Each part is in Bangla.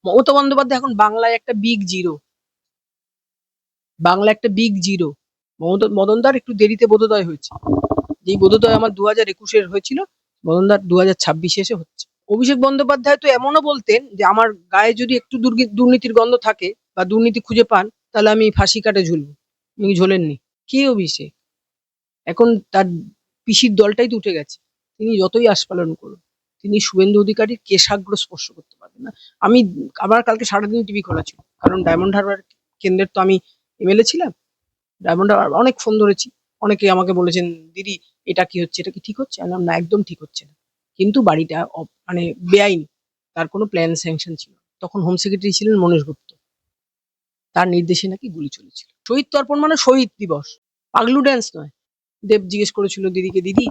মমতা বন্দ্যোপাধ্যায় এখন বাংলায় একটা বিগ জিরো। বাংলা একটা বিগ জিরো। মদনদার একটু দেরিতে বোধোদয় হয়েছে। যেই বোধোদয় আমার 2021-এর হয়েছিল, মদনদার 2026-এ এসে হচ্ছে। অভিষেক বন্দ্যোপাধ্যায় তো এমনও বলতেন যে আমার গায়ে যদি একটু দুর্নীতির গন্ধ থাকে বা দুর্নীতি খুঁজে পান, তাহলে আমি ফাঁসি কাটে ঝুলবো। উনি ঝোলেননি। কে অভিষেক? এখন তার পিসির দলটাই তো উঠে গেছে। তিনি যতই আস্ফালন করুন, তিনি শুভেন্দু অধিকারীর কেশাগ্র স্পর্শ করতে পারবেন না। আমি আমার কালকে সারাদিন টিভি খোলা ছিল, কারণ ডায়মন্ড হারবার কেন্দ্রের তো আমি এমএলএ ছিলাম। ডায়মন্ড হারবার অনেক ফোন ধরেছি। অনেকে আমাকে বলেছেন, দিদি এটা কি হচ্ছে, এটা কি ঠিক হচ্ছে? আমি বললাম, না, একদম ঠিক হচ্ছে না। কিন্তু বাড়িটা মানে বেআইনি, তার কোনো প্ল্যান স্যাংশন ছিল না। তখন হোম সেক্রেটারি ছিলেন মনীশ গুপ্ত, তার নির্দেশে নাকি গুলি চলেছিল। শহীদ তর্পণ মানে শহীদ দিবস, পাগলু ড্যান্স নয়। দেব জিজ্ঞেস করেছিল দিদিকে, দিদি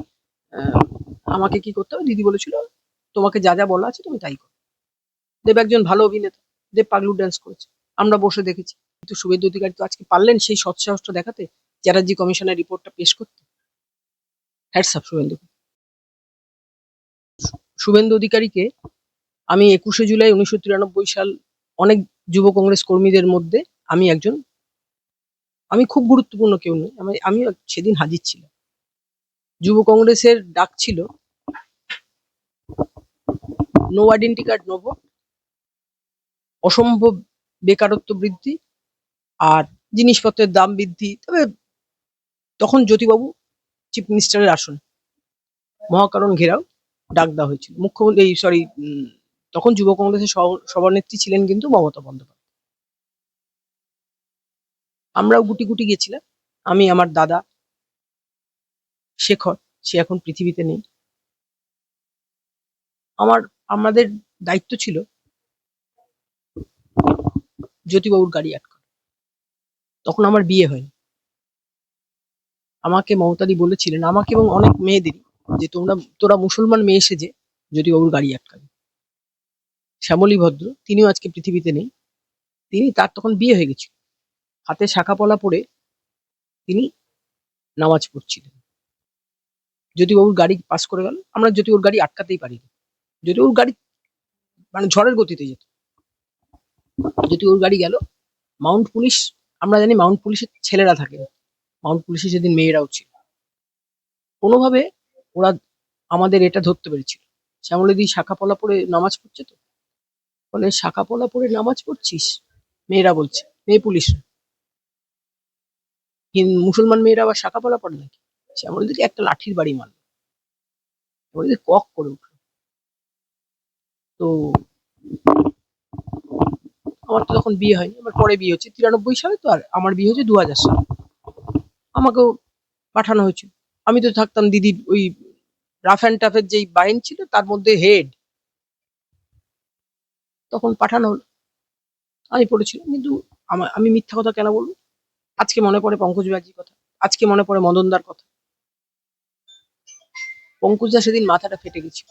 আমাকে কি করতে হবে? দিদি বলেছিল, তোমাকে যা যা বলা আছে তুমি তাই করো। দেব একজন ভালো অভিনেতা, দেব পাগলু ড্যান্স করেছে, আমরা বসে দেখেছি। কিন্তু শুভেন্দু অধিকারী তো আজকে পারলেন সেই সৎসাহসটা দেখাতে, চ্যাটার্জি কমিশনের রিপোর্টটা পেশ করতে। Hats off Suvendu. শুভেন্দু অধিকারীকে আমি 21শে জুলাই 1993 সাল, অনেক যুব কংগ্রেস কর্মীদের মধ্যে আমি একজন, আমি খুব গুরুত্বপূর্ণ কেউ নই, আমি সেদিন হাজির ছিলাম। যুব কংগ্রেসের ডাক ছিল no identity card no vote, অসম্ভব বেকারত্ব বৃদ্ধি, আর জিনিসপত্রের দাম বৃদ্ধি। তবে তখন জ্যোতিবাবু চিফ মিনিস্টারের আসন, মহাকারণ ঘেরাও ডাক দেওয়া হয়েছিল। মুখ্যমন্ত্রী, সরি, তখন যুব কংগ্রেসের সভানেত্রী ছিলেন কিন্তু মমতা বন্দ্যোপাধ্যায়। আমরাও গুটি গুটি গেছিলাম। আমি, আমার দাদা শেখর, সে এখন পৃথিবীতে নেই। আমাদের দায়িত্ব ছিল জ্যোতিবাবুর গাড়ি আটকানো। তখন আমার বিয়ে হয়নি। আমাকে মমতাদি বলেছিলেন, আমাকে এবং অনেক মেয়েদেরই, যে তোরা মুসলমান মেয়ে সেজে জ্যোতিবাবুর গাড়ি আটকাবি। শ্যামলী ভদ্র, তিনিও আজকে পৃথিবীতে নেই। তার তখন বিয়ে হয়ে গেছিল। হাতে শাখা পলা পরে তিনি নামাজ পড়ছিলেন। জ্যোতিবাবুর গাড়ি পাস করে গেল, আমরা জ্যোতিবাবুর গাড়ি আটকাতেই পারিনি। জ্যোতিবাবুর গাড়ি মানে ঝড়ের গতিতে যেত। জ্যোতিবাবুর গাড়ি গেল। মাউন্ট পুলিশ, আমরা জানি মাউন্ট পুলিশের ছেলেরা থাকে, মাউন্ট পুলিশে সেদিন মেয়েরাও ছিল। কোনোভাবে ওরা আমাদের এটা ধরতে পেরেছিল, শ্যামলীদি শাখা পলা পরে নামাজ পড়ছে তো। বলে, শাখা পলা পরে নামাজ পড়ছিস? মেয়েরা বলছে, মেয়ে পুলিশ, মুসলমান মেয়েরা আবার শাখা পলা পড়ে নাকি? শ্যামলীদিকে একটা লাঠির বাড়ি মারল, শ্যামলীদি কক করে উঠলো। তো আমার তো তখন বিয়ে হয়নি, আমার পরে বিয়ে হচ্ছে 93 সালে, তো আর আমার বিয়ে হচ্ছে 2000 সালে। আমাকেও পাঠানো হয়েছিল। আমি তো থাকতাম দিদির ওই রাফ অ্যান্ড টাফের যেই বাহিনী ছিল তার মধ্যে হেড। তখন পাঠানো হলো, আমি পড়েছিলাম। কিন্তু আমি মিথ্যা কথা কেন বলবো? আজকে মনে পড়ে পঙ্কজ ব্যানার্জির কথা, আজকে মনে পড়ে মদনদার কথা। পঙ্কজদা সেদিন মাথাটা ফেটে গেছিল।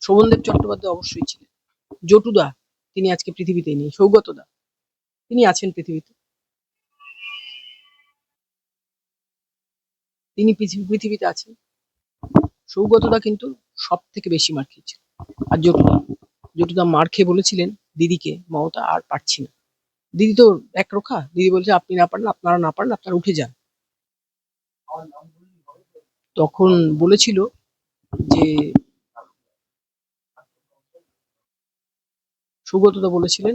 শোভনদেব চট্টোপাধ্যায় অবশ্যই ছিলেন। জটুদা, তিনি আজকে পৃথিবীতে নেই। সৌগতদা, তিনি আছেন পৃথিবীতে, তিনি পৃথিবীতে আছেন। সৌগতদা কিন্তু সব থেকে বেশি মার খেয়েছিল। আর জটুদা মার খেয়ে বলেছিলেন দিদিকে, মমতা আর পারছি না। দিদি তো একরোখা, দিদি বলছে আপনি না পারলে, আপনারা না পারলে আপনারা উঠে যান। তখন বলেছিল যে, সুব্রতদা বলেছিলেন,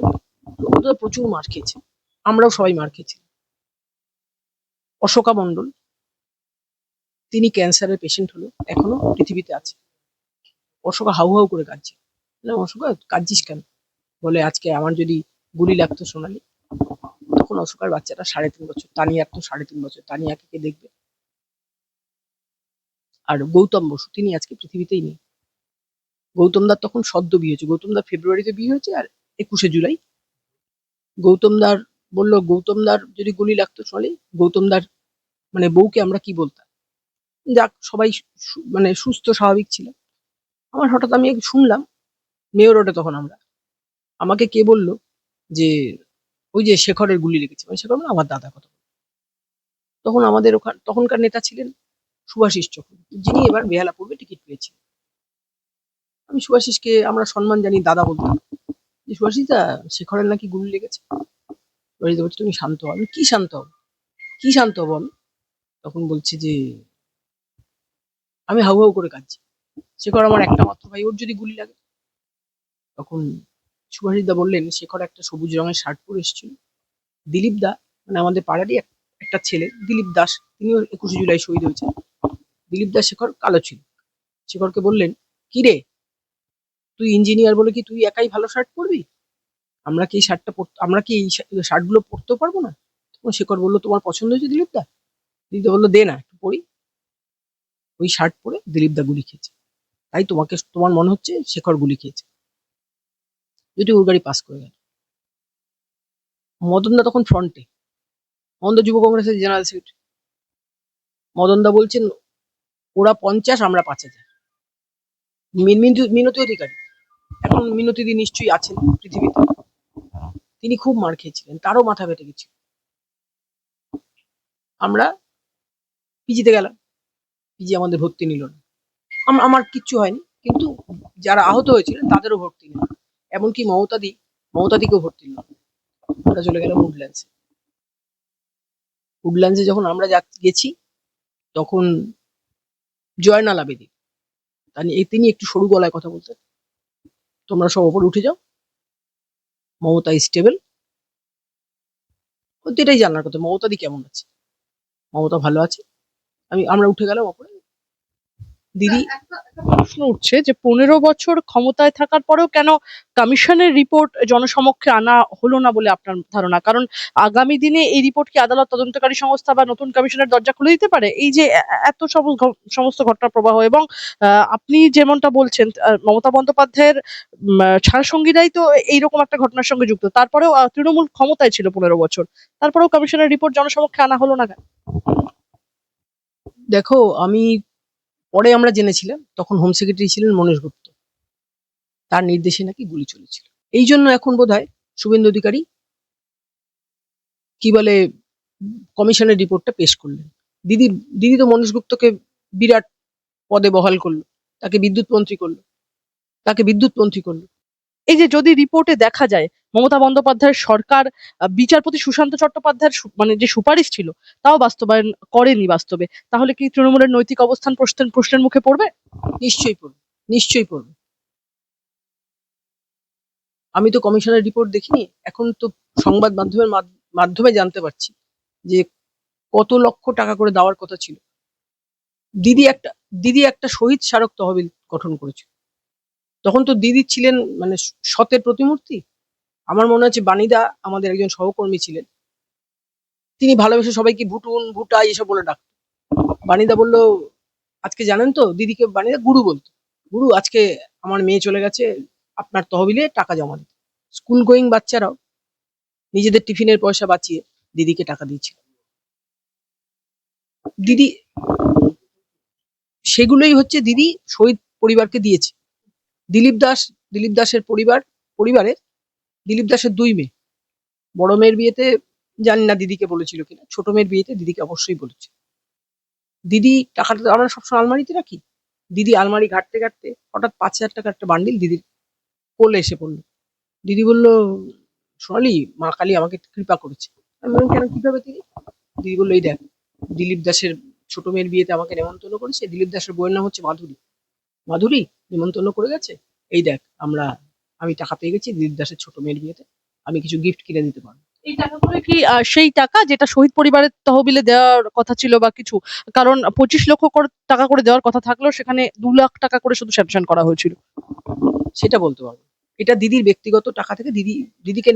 সুব্রতদা প্রচুর মার খেয়েছে, আমরাও সবাই মার খেয়েছি। অশোকা মণ্ডল, তিনি ক্যান্সারের পেশেন্ট হলো, এখনো পৃথিবীতে আছে। অশোকা হাউ হাউ করে কাঁদছে। অশোকা কাঁদছিস কেন? বলে, আজকে আমার যদি গুলি লাগতো সোনালি। তখন অশোকার বাচ্চাটা 3.5 বছর, তানিয়ার তো 3.5 বছর, তানিয়াকে কে দেখবে? আর গৌতম বসু, তিনি আজকে পৃথিবীতেই নেই। গৌতমদার তখন সদ্য বিয়ে হয়েছে, গৌতমদার ফেব্রুয়ারিতে বিয়ে হয়েছে, আর 21শে জুলাই গৌতমদার বললো, গৌতমদার যদি গুলি লাগতো সোনালি, গৌতমদার মানে বউকে আমরা কি বলতাম? যাক, সবাই মানে সুস্থ স্বাভাবিক ছিল। আমার হঠাৎ আমি শুনলাম মেয়র রোডে, তখন আমাকে কে বললো যে ওই যে শেখরের গুলি লেগেছে। মানে শেখর মানে আমার দাদা কথা। তখন আমাদের তখনকার নেতা ছিলেন শুভাশিস চক্রবর্তী, যিনি এবার বেহালা পূর্বে টিকিট পেয়েছেন। আমি শুভাশিসকে আমরা সম্মান জানি দাদা বলতাম। যে সুভাষিতা শেখরের নাকি গুলি লেগেছে। সুভাষিতা বলছে তুমি শান্ত হও। আমি কি শান্ত হবো, কি শান্ত হবো আমি? তখন বলছে যে আমি হাউ হাউ করে কাঁদছি, শেখর আমার একটা মাত্র ভাই, ওর যদি গুলি লাগে। তখন সুভাষিতা বললেন শেখর একটা সবুজ রঙের শার্ট পরে এসেছিল। দিলীপ দা, মানে আমাদের পাড়ারই একটা ছেলে দিলীপ দাস, তিনিও 21শে জুলাই শহীদ হয়েছেন। দিলীপ দাস শেখর কালো ছিল। শেখরকে বললেন, কি রে তুই ইঞ্জিনিয়ার বলে কি তুই একাই ভালো শার্ট পরবি? আমরা কি এই শার্ট গুলো পরতেও পারবো না? তখন শেখর বললো তোমার পছন্দ হয়েছে দিলীপ দা? দিলীপ দা বললো দে না একটু পরি। ওই শার্ট পরে দিলীপ দা গুলি খেয়েছে। তাই তোমার মনে হচ্ছে শেখর গুলি খেয়েছে। যদি ওর গাড়ি পাস করে গেল। মদন দা তখন ফ্রন্টে, মদন দা যুব কংগ্রেসের জেনারেল সেক্রেটারি। মদন দা বলছেন ওরা 50, আমরা 5,000। মিনতি অধিকারী, এখন মিনতি দি নিশ্চয়ই আছেন পৃথিবীতে, তিনি খুব মার খেয়েছিলেন, তারও মাথা ফেটে গেছিল। আমরা পিজিতে গেলাম, পিজি আমাদের ভর্তি নিল না। আমার কিচ্ছু হয়নি, কিন্তু যারা আহত হয়েছিলেন তাদেরও ভর্তি নিল। এমনকি মমতাদিকেও ভর্তি নিল। আমরা চলে গেলাম উডল্যান্ডসে। উডল্যান্ডসে যখন আমরা গেছি তখন জয়নাল আবেদী, তিনি একটু সরু গলায় কথা বলতেন। তোমরা সব ওপরে উঠে যাও, মমতা স্টেবল। এটাই জানার কথা, মমতাদি কেমন আছে। মমতা ভালো আছে। আমরা উঠে গেলাম ওপরে। দিদি, একটা প্রশ্ন উঠছে যে 15 বছর ক্ষমতায় থাকার পরেও কেন কমিশনের রিপোর্ট জনসমক্ষে আনা হলো না বলে আপনার ধারণা? কারণ আগামী দিনে এই রিপোর্ট কি আদালত তদন্তকারী সংস্থা বা নতুন কমিশনের দরজা খুলে দিতে পারে? এই যে এত সমস্ত ঘটনা প্রবাহ এবং আপনি যেমনটা বলছেন মমতা বন্দ্যোপাধ্যায়ের ছায়াসঙ্গীরাই তো এইরকম একটা ঘটনার সঙ্গে যুক্ত, তারপরেও তৃণমূল ক্ষমতায় ছিল 15 বছর, তারপরেও কমিশনের রিপোর্ট জনসমক্ষে আনা হলো না কেন? দেখো, পরে আমরা জেনেছিলাম তখন হোম সেক্রেটারি ছিলেন মনীশ গুপ্ত, তার নির্দেশে নাকি গুলি চলেছিল। এই জন্য এখন বোধহয় শুভেন্দু অধিকারী কি বলে কমিশনের রিপোর্টটা পেশ করলেন। দিদি দিদি তো মনীশ গুপ্তকে বিরাট পদে বহাল করলো, তাকে বিদ্যুৎ মন্ত্রী করলো। এই যে যদি রিপোর্টে দেখা যায় মমতা বন্দ্যোপাধ্যায়ের সরকার বিচারপতি সুশান্ত চট্টোপাধ্যায়ের মানে যে সুপারিশ ছিল তাও বাস্তবায়ন করেনি বাস্তবে, তাহলে কি তৃণমূলের নৈতিক অবস্থান প্রশ্নের মুখে পড়বে? নিশ্চয়ই পড়বে, নিশ্চয়ই পড়বে। আমি তো কমিশনের রিপোর্ট দেখিনি, এখন তো সংবাদ মাধ্যমে জানতে পারছি যে কত লক্ষ টাকা করে দেওয়ার কথা ছিল। দিদি একটা শহীদ স্মারক তহবিল গঠন করেছিল। তখন তো দিদি ছিলেন মানে সতের প্রতিমূর্তি। আমার মনে হচ্ছে বাণীদা আমাদের একজন সহকর্মী ছিলেন, তিনি ভালোবেসে সবাইকে ভুটুন ভুটাই এসব বলে ডাকতো। বাণীদা বলল আজকে জানেন তো, দিদিকে বাণীদা গুরু বলতো, গুরু আজকে আমার মেয়ে চলে গেছে আপনার তহবিলে টাকা জমা দিতে। স্কুল গোয়িং বাচ্চারাও নিজেদের টিফিনের পয়সা বাঁচিয়ে দিদিকে টাকা দিয়েছিল। দিদি, সেগুলোই হচ্ছে দিদি শহীদ পরিবারকে দিয়েছে। দিলীপ দাসের পরিবারে দিলীপ দাসের 2 মেয়ে। বড় মেয়ের বিয়েতে জানি না দিদিকে বলেছিল কিনা, ছোট মেয়ের বিয়েতে দিদিকে অবশ্যই বলেছে। দিদি টাকাটা আমরা সবসময় আলমারিতে রাখি। দিদি আলমারি ঘাটতে ঘাটতে হঠাৎ 5,000 টাকার একটা বান্ডিল দিদির কোলে এসে পড়লো। দিদি বলল, সোনালি, মা কালী আমাকে কৃপা করেছে। আমি বললাম কেন, কিভাবে দিদি? দিদি বললো এই দেখ, দিলীপ দাসের ছোট মেয়ের বিয়েতে আমাকে নেমন্তন্ন করেছে, দিলীপ দাসের বউয়ের নাম হচ্ছে মাধুরী। মাধুরী নিমন্ত্রণ করে গেছে, এই দেখ আমি টাকা পেয়ে গেছি দিলীপ দাসের ছোট মেয়ের বিয়েতে, আমি কিছু গিফট কিনে দিতে পারবো। এই টাকাগুলো কি সেই টাকা যেটা শহীদ পরিবারের তহবিলে দেওয়ার কথা ছিল বা কিছু? কারণ 25 লক্ষ টাকা করে দেওয়ার কথা থাকলেও সেখানে 2 লাখ টাকা করে শুধু স্যাংশন করা হয়েছিল। সেটা বলতে পারবো। এটা দিদির ব্যক্তিগত টাকা থেকে দিদিকে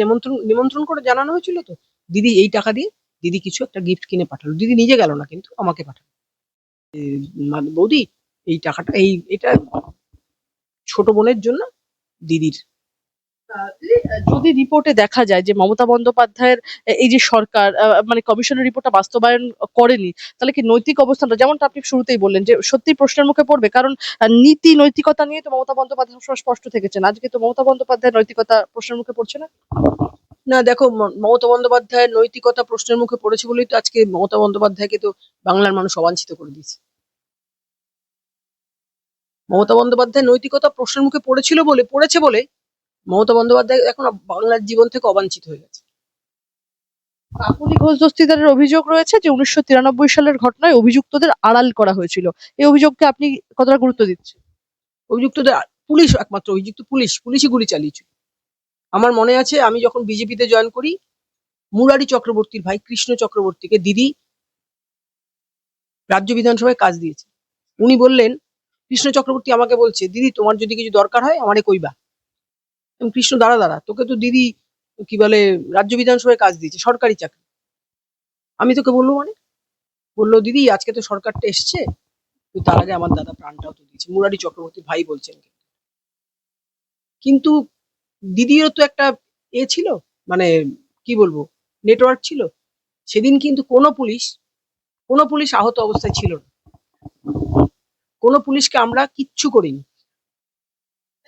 নিমন্ত্রণ করে জানানো হয়েছিল তো। দিদি এই টাকা দিয়ে দিদি কিছু একটা গিফট কিনে পাঠালো। দিদি নিজে গেল না, কিন্তু আমাকে পাঠালো। বৌদি, এই টাকাটা এটা ছোট বোনের জন্য দিদির। যদি রিপোর্টে দেখা যায় যে মমতা বন্দ্যোপাধ্যায়ের এই যে সরকার মানে কমিশনের রিপোর্টটা বাস্তবায়ন করেনি, তাহলে কি নৈতিক অবস্থানটা, যেমনটা আপনি শুরুতেই বললেন, যে সত্যি প্রশ্নের মুখে পড়বে? কারণ নীতি নৈতিকতা নিয়ে তো মমতা বন্দ্যোপাধ্যায় সবসময় স্পষ্ট থেকেছেন, আজকে তো মমতা বন্দ্যোপাধ্যায়ের নৈতিকতা প্রশ্নের মুখে পড়ছে না? না দেখো, মমতা বন্দ্যোপাধ্যায়ের নৈতিকতা প্রশ্নের মুখে পড়েছে বলেই তো আজকে মমতা বন্দ্যোপাধ্যায়কে তো বাংলার মানুষ অবাঞ্ছিত করে দিয়েছে। মমতা বন্দ্যোপাধ্যায় নৈতিকতা প্রশ্নের মুখে পড়েছে বলে মমতা বন্দ্যোপাধ্যায় এখন বাংলার জীবন থেকে অবাঞ্ছিত হয়ে গেছে। কাকলি ঘোষ দস্তিদারের অভিযোগ রয়েছে যে 1993 সালের ঘটনায় অভিযুক্তদের আড়াল করা হয়েছিল। এই অভিযোগকে আপনি কতটা গুরুত্ব দিচ্ছেন? অভিযুক্তদের পুলিশ একমাত্র অভিযুক্ত, পুলিশই গুলি চালিয়েছিল। আমার মনে আছে আমি যখন বিজেপিতে জয়েন করি, মুরারি চক্রবর্তীর ভাই কৃষ্ণ চক্রবর্তীকে দিদি রাজ্য বিধানসভায় কাজ দিয়েছে। উনি বললেন, কৃষ্ণ চক্রবর্তী আমাকে বলছে, দিদি তোমার যদি কিছু দরকার হয় আমারে কইবা। কৃষ্ণ, দাঁড়া দাঁড়া, তোকে তো দিদি কি বলে রাজ্য বিধানসভায় কাজ দিয়েছে, সরকারি চাকরি। আমি তোকে বললো মানে, বললো দিদি আজকে তো সরকারটা এসছে, তো তার আগে আমার দাদা প্রাণটাও তো দিয়েছে। মুরারি চক্রবর্তীর ভাই বলছেন। কিন্তু দিদিরও তো একটা ছিল, মানে কি বলবো, নেটওয়ার্ক ছিল। সেদিন কিন্তু কোনো পুলিশ আহত অবস্থায় ছিল না। কোনো পুলিশকে আমরা কিচ্ছু করিনি।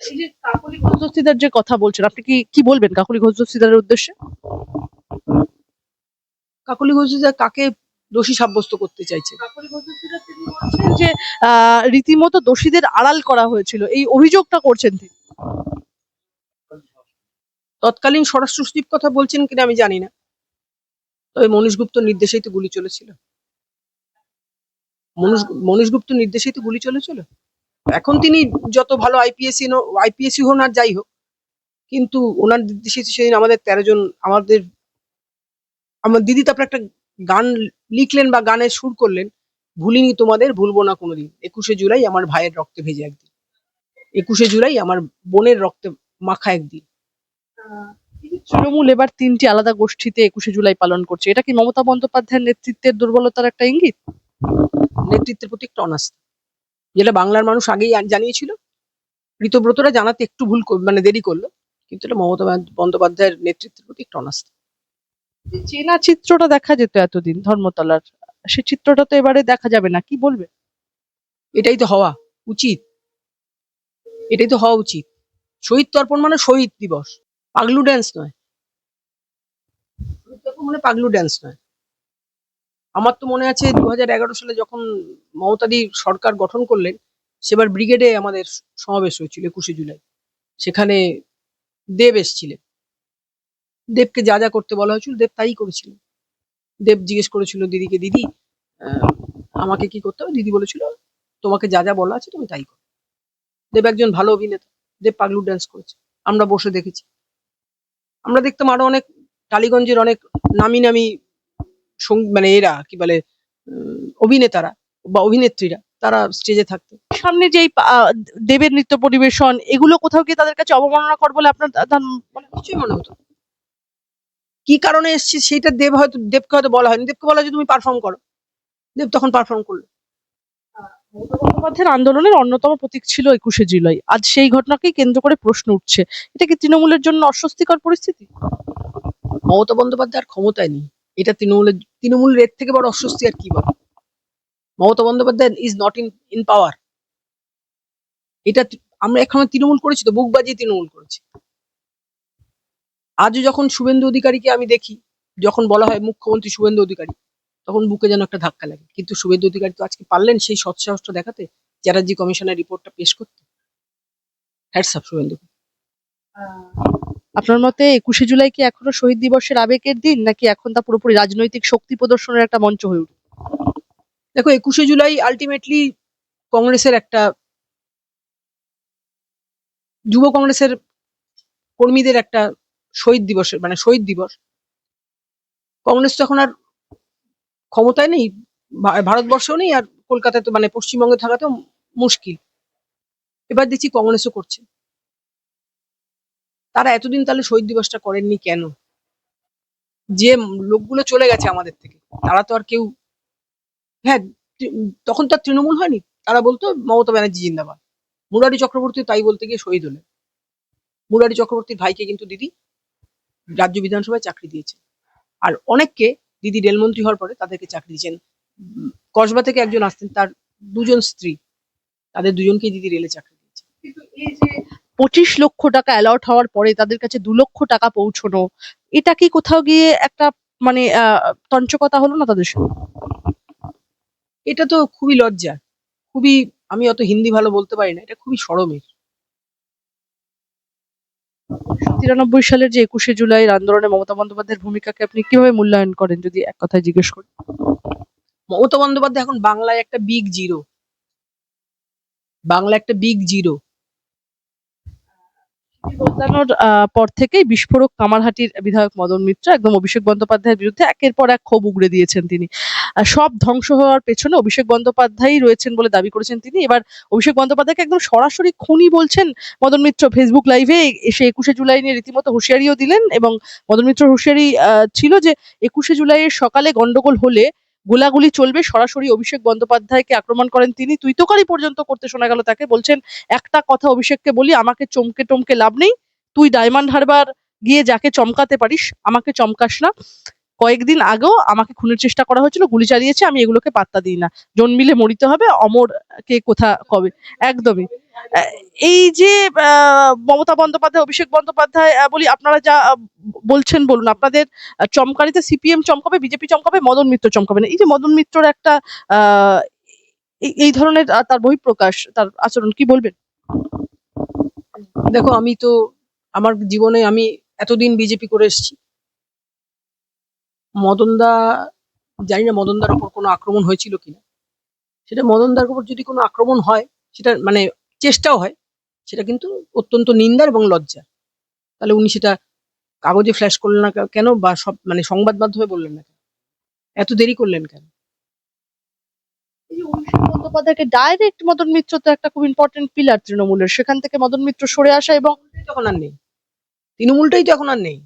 এই যে কাকলি ঘোষ দস্তিদার যে কথা বলছেন, আপনি কি বলবেন কাকলি ঘোষ দস্তিদারের উদ্দেশ্যে? কাকলি ঘোষ কাকে দোষী সাব্যস্ত করতে চাইছে? কাকলি ঘোষ দস্তিদার তিনি বলছেন যে রীতিমতো দোষীদের আড়াল করা হয়েছিল, এই অভিযোগটা করছেন তিনি। তৎকালীন স্বরাষ্ট্র সচিব কথা বলছেন কিনা আমি জানি না, তবে মনীশ গুপ্তর নির্দেশেই তো গুলি চলেছিল। মনীশ গুপ্ত নির্দেশেই তো গুলি চলেছিল। এখন তিনি যত ভালো আইপিএসি হন আর যাই হোক, কিন্তু ওনার নির্দেশে সেদিন আমাদের 13 জন, আমার দিদি তারপরে একটা গান লিখলেন বা গানের সুর করলেন, ভুলিনি তোমাদের ভুলবো না কোনোদিন, 21শে জুলাই আমার ভাইয়ের রক্তে ভেজে একদিন, 21শে জুলাই আমার বোনের রক্তে মাখা একদিন। তৃণমূল এবার 3টি আলাদা গোষ্ঠীতে 21শে জুলাই পালন করছে, এটা কি মমতা বন্দ্যোপাধ্যায়ের নেতৃত্বের দুর্বলতার একটা ইঙ্গিত? নেতৃত্বের প্রতি একটা অনাস্থা, যেটা বাংলার মানুষ আগেই জানিয়েছিল। ঋতব্রতরা জানাতে একটু মানে দেরি করলো, কিন্তু এটা মমতা বন্দ্যোপাধ্যায়ের নেতৃত্বের প্রতি একটা অনাস্থা। চেনা চিত্রটা দেখা যেত এতদিন ধর্মতলার, সে চিত্রটা তো এবারে দেখা যাবে না, কি বলবে? এটাই তো হওয়া উচিত, এটাই তো হওয়া উচিত। শহীদ তর্পণ মানে শহীদ দিবস, পাগলু ড্যান্স নয়। শহীদ তর্পণ মানে পাগলু ড্যান্স নয়। আমার তো মনে আছে 2011 সালে যখন মমতাদি সরকার গঠন করলেন, সেবার ব্রিগেডে আমাদের সমাবেশ হয়েছিল 21শে জুলাই। সেখানে দেব এসেছিলেন। দেবকে যা যা করতে বলা হয়েছিল দেব তাই করেছিল। দেব জিজ্ঞেস করেছিল দিদিকে, দিদি আমাকে কি করতে হবে? দিদি বলেছিল, তোমাকে যা যা বলা আছে তুমি তাই করো। দেব একজন ভালো অভিনেতা, দেব পাগলু ড্যান্স করেছে, আমরা বসে দেখেছি। আমরা দেখতাম আরো অনেক টালিগঞ্জের অনেক নামি নামি মানে এরা কি বলে অভিনেতারা বা অভিনেত্রীরা, তারা স্টেজে থাকতো। সামনে যে এই দেবের নৃত্য পরিবেশন, এগুলো কোথাও গিয়ে তাদের কাছে অবমাননাকর বলে আপনার নিশ্চয়ই মনে হতো। কি কারণে এসছে সেটা দেবকে হয়তো বলা হয়নি, দেবকে বলা হয়েছে তুমি পারফর্ম করো, দেব তখন পারফর্ম করলো। মমতা বন্দ্যোপাধ্যায়ের আন্দোলনের অন্যতম প্রতীক ছিল 21শে জুলাই, আজ সেই ঘটনাকেই কেন্দ্র করে প্রশ্ন উঠছে, এটা কি তৃণমূলের জন্য অস্বস্তিকর পরিস্থিতি? মমতা বন্দ্যোপাধ্যায় আর ক্ষমতায় নেই, এটা তৃণমূলের এর থেকে বড় অস্বস্তি আর কি বলে। Mamata Bandyopadhyay is not in পাওয়ার। এটা আমরা এখন তৃণমূল করেছি তো, বুক বাজিয়ে তৃণমূল করেছি। আজও যখন শুভেন্দু অধিকারীকে আমি দেখি, যখন বলা হয় মুখ্যমন্ত্রী শুভেন্দু অধিকারী, তখন বুকে যেন একটা ধাক্কা লাগে। কিন্তু শুভেন্দু অধিকারী তো আজকে পারলেন সেই সৎসাহসটা দেখাতে, চ্যাটার্জি কমিশনের রিপোর্টটা পেশ করতে। Hats off Suvendu. আপনার মতে 21শে জুলাই কি এখনো শহীদ দিবসের আবেগের দিন, নাকি এখন তা পুরোপুরি রাজনৈতিক শক্তি প্রদর্শনের একটা মঞ্চ হয়ে উঠবে? দেখো, 21শে জুলাই আলটিমেটলি কংগ্রেসের একটা, যুব কংগ্রেসের কর্মীদের একটা শহীদ দিবসের মানে শহীদ দিবস। কংগ্রেস তো এখন আর ক্ষমতায় নেই, ভারতবর্ষেও নেই, আর কলকাতায় তো মানে পশ্চিমবঙ্গে থাকাতেও মুশকিল। এবার দেখছি কংগ্রেসও করছে। তারা এতদিন তাহলে শহীদ দিবসটা করেননি কেন? যে লোকগুলো চলে গেছে আমাদের থেকে, তারা তো আর কেউ, হ্যাঁ তখন তো আর তৃণমূল হয়নি, তারা বলতো মমতা ব্যানার্জি জিন্দাবাদ। মুরারি চক্রবর্তী তাই বলতে গিয়ে শহীদ হলেন। মুরারি চক্রবর্তীর ভাইকে কিন্তু দিদি রাজ্য বিধানসভায় চাকরি দিয়েছে, আর অনেককে দিদি রেলমন্ত্রী হওয়ার পরে তাদেরকে চাকরি দিয়েছেন। কসবা থেকে একজন আসতেন, তার 2জন স্ত্রী, তাদের 2জনকেই দিদি রেলে চাকরি দিয়েছে। কিন্তু এই যে 25 লক্ষ টাকা অ্যালট হওয়ার পরে তাদের কাছে 2 লক্ষ টাকা পৌঁছানো, এটা কি কোথাও গিয়ে একটা মানে তঞ্চকতা হলো না তাদের সঙ্গে? এটা তো খুবই লজ্জা, খুবই, আমি অত হিন্দি ভালো বলতে পারি না, এটা খুবই শরমের। তিরানব্বই সালের যে ২১শে জুলাইয়ের আন্দোলনে মমতা বন্দ্যোপাধ্যায়ের ভূমিকাকে আপনি কিভাবে মূল্যায়ন করেন যদি এক কথায় জিজ্ঞেস করি? মমতা বন্দ্যোপাধ্যায় এখন বাংলায় একটা বিগ জিরো। বাংলা একটা বিগ জিরো। বদলানোর পর থেকেই বিস্ফোরক কামারহাটির বিধায়ক মদন মিত্র একদম অভিষেক বন্দ্যোপাধ্যায়ের বিরুদ্ধে একের পর এক ক্ষোভ উগড়ে দিয়েছেন তিনি। সব ধ্বংস হওয়ার পেছনে অভিষেক বন্দ্যোপাধ্যায়ই রয়েছেন বলে দাবি করেছেন তিনি। এবার অভিষেক বন্দ্যোপাধ্যায়কে একদম সরাসরি খুনি বলছেন মদন মিত্র। ফেসবুক লাইভে এসে ২১শে জুলাই নিয়ে রীতিমতো হুঁশিয়ারিও দিলেন এবং মদন মিত্রর হুঁশিয়ারি ছিল যে ২১শে জুলাইয়ের সকালে গন্ডগোল হলে গোলাগুলি চলবে। সরাসরি অভিষেক বন্দ্যোপাধ্যায়কে আক্রমণ করেন তিনি। তুই তোকারি পর্যন্ত করতে শোনা গেল তাকে। বলছেন, একটা কথা অভিষেককে বলি, আমাকে চমকে টমকে লাভ নেই। তুই ডায়মন্ড হারবার গিয়ে যাকে চমকাতে পারিস আমাকে চমকাস না। কয়েকদিন আগেও আমাকে খুনের চেষ্টা করা হয়েছিল, গুলি চালিয়েছে, আমি এগুলোকে পাত্তা দিই না। জন্মিলে মরিতে হবে, অমর কে কোথা কবে। একদমই এই যে মমতা বন্দ্যোপাধ্যায় অভিষেক বন্দ্যোপাধ্যায় বলি আপনারা যা বলছেন বলুন, আপনাদের চমকারিতে সিপিএম চমকাবে, বিজেপি চমকাবে, মদন মিত্র চমকাবে না। এই যে মদন মিত্রর একটা আহ এই ধরনের তার বহিঃপ্রকাশ, তার আচরণ, কি বলবেন? দেখো, আমি তো আমার জীবনে আমি এতদিন বিজেপি করে এসেছি। মদনদা, জানি না মদনদার উপর কোনো আক্রমণ হয়েছিল কিনা। সেটা মদনদার উপর যদি কোনো আক্রমণ হয়, সেটা মানে চেষ্টাও হয়, সেটা কিন্তু অত্যন্ত নিন্দার এবং লজ্জা। তাহলে উনি সেটা কাগজে ফ্ল্যাশ করলেন না কেন, বা সব মানে সংবাদ মাধ্যমে বললেন না কেন? এত দেরি করলেন কেন? এই যে অভিষেক বন্দ্যোপাধ্যায়কে ডাইরেক্ট মদন মিত্র তো একটা খুব ইম্পর্টেন্ট পিলার তৃণমূলের, সেখান থেকে মদন মিত্র সরে আসা এবং তখন আর নেই, তৃণমূলটাই তো এখন আর নেই।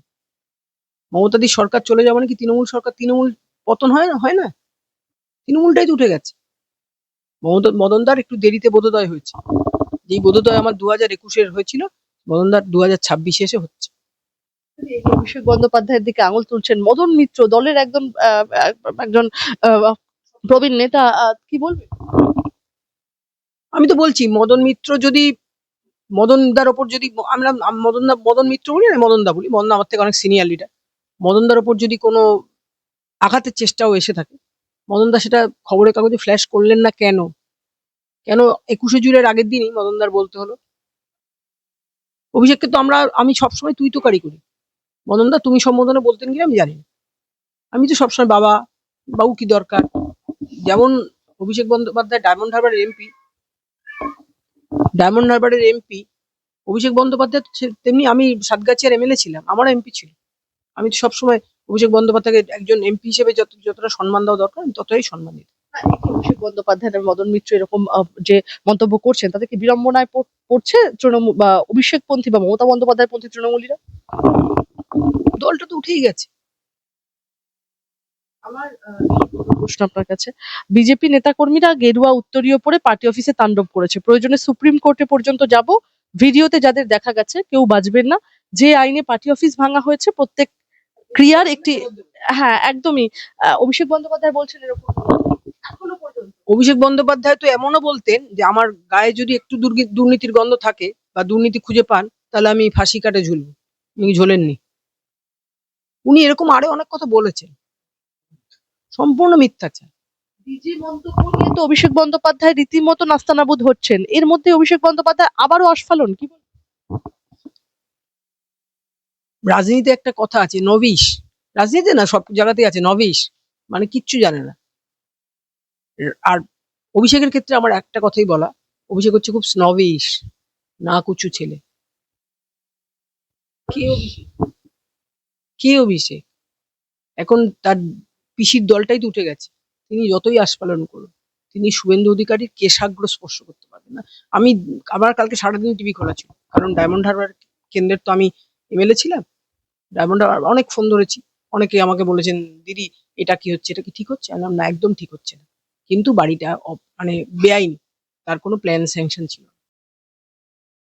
মমতাদি সরকার চলে যাওয়া মানে কি তৃণমূল সরকার, তৃণমূল পতন হয় না? তৃণমূলটাই তো উঠে গেছে। মদনদার একটু দেরিতে বোধোদয় হয়েছে। যেই বোধোদয় আমার ২০২১-এর হয়েছিল, মদনদার ২০২৬-এ এসে হচ্ছে। অভিষেক বন্দ্যোপাধ্যায়ের দিকে আঙুল তুলছেন মদন মিত্র, দলের একদম একজন প্রবীণ নেতা, কি বলবেন? আমি তো বলছি, মদন মিত্র যদি মদনদার ওপর যদি আমরা মদন মিত্র বলি না, মদনদা বলি, মদন আমার থেকে অনেক সিনিয়র লিডার। মদনদার ওপর যদি কোনো আঘাতের চেষ্টাও এসে থাকে, মদনদা সেটা খবরের কাগজে ফ্ল্যাশ করলেন না কেন? কেন ২১শে জুলাইয়ের আগের দিনই মদনদার বলতে হলো? অভিষেককে তো আমি সবসময় তুই তোকারি করি। মদনদা তুমি সম্বোধনে বলতেন কি আমি জানি না। আমি তো সবসময় বাবা, বাবু কি দরকার। যেমন অভিষেক বন্দ্যোপাধ্যায় ডায়মন্ড হারবারের এমপি, অভিষেক বন্দ্যোপাধ্যায় তেমনি আমি সাতগাছিয়ার এমএলএ ছিলাম, আমারও এমপি ছিল। আমি তো সবসময় অভিষেক বন্দ্যোপাধ্যায়কে একজন এমপি হিসেবে যতটা সম্মান দেওয়া দরকার আমি ততটাই সম্মান দিই। অভিষেক বন্দ্যোপাধ্যায় আর মদন মিত্র এরকম যে মন্তব্য করছেন, তাতে কি বিড়ম্বনায় পড়ছে তৃণমূল বা অভিষেক পন্থী বা মমতা বন্দ্যোপাধ্যায় পন্থী তৃণমূলীরা? দলটা তো উঠেই গেছে। আমার প্রশ্ন আপনার কাছে, বিজেপি নেতাকর্মীরা গেরুয়া উত্তরীয় পরে পার্টি অফিসে তাণ্ডব করেছে। প্রয়োজনে সুপ্রিম কোর্টে পর্যন্ত যাব। ভিডিওতে যাদের দেখা গেছে কেউ বাঁচবেন না। যে আইনে পার্টি অফিস ভাঙা হয়েছে প্রত্যেক ক্রিয়ার একটি, হ্যাঁ একদমই, অভিষেক বন্দ্যোপাধ্যায় বলছেন এরকম এখনো পর্যন্ত। অভিষেক বন্দ্যোপাধ্যায় তো এমনও বলতেন যে আমার গায়ে যদি একটু দুর্নীতির গন্ধ থাকে বা দুর্নীতি খুঁজে পান, তাহলে আমি ফাঁসি কাটে ঝুলবো। উনি ঝোলেননি। উনি এরকম আরো অনেক কথা বলেছেন, সম্পূর্ণ মিথ্যাচার। ডিজি মন্তব্য নিয়ে তো অভিষেক বন্দ্যোপাধ্যায় রীতিমতো নাস্তানাবুদ হচ্ছেন। এর মধ্যে অভিষেক বন্দ্যোপাধ্যায় আবারও আস্ফালন, কি বলবেন? রাজনীতিতে একটা কথা আছে, নবিশ। রাজনীতি না, সব জায়গাতেই আছে নবিশ, মানে কিচ্ছু জানে না। আর অভিষেকের ক্ষেত্রে আমার একটা কথাই বলা, অভিষেক হচ্ছে খুব স্নবিশ, না কুচু ছেলে। কে অভিষেক? কে অভিষেক? এখন তার পিসির দলটাই তো উঠে গেছে। তিনি যতই আস্ফালন করুন, তিনি শুভেন্দু অধিকারীর কেশাগ্র স্পর্শ করতে পারবেন না। আমার কালকে সারাদিন টিভি খোলা ছিল, কারণ ডায়মন্ড হারবার কেন্দ্রের তো আমি এমএলএ ছিলাম। ডায়মন্ড হারবার অনেক ফোন ধরেছি। অনেকে আমাকে বলেছেন, দিদি এটা কি হচ্ছে, এটা কি ঠিক হচ্ছে? আমি বললাম, না একদম ঠিক হচ্ছে না। কিন্তু বাড়িটা মানে বেআইনি, তার কোনো প্ল্যান স্যাংশন ছিল না।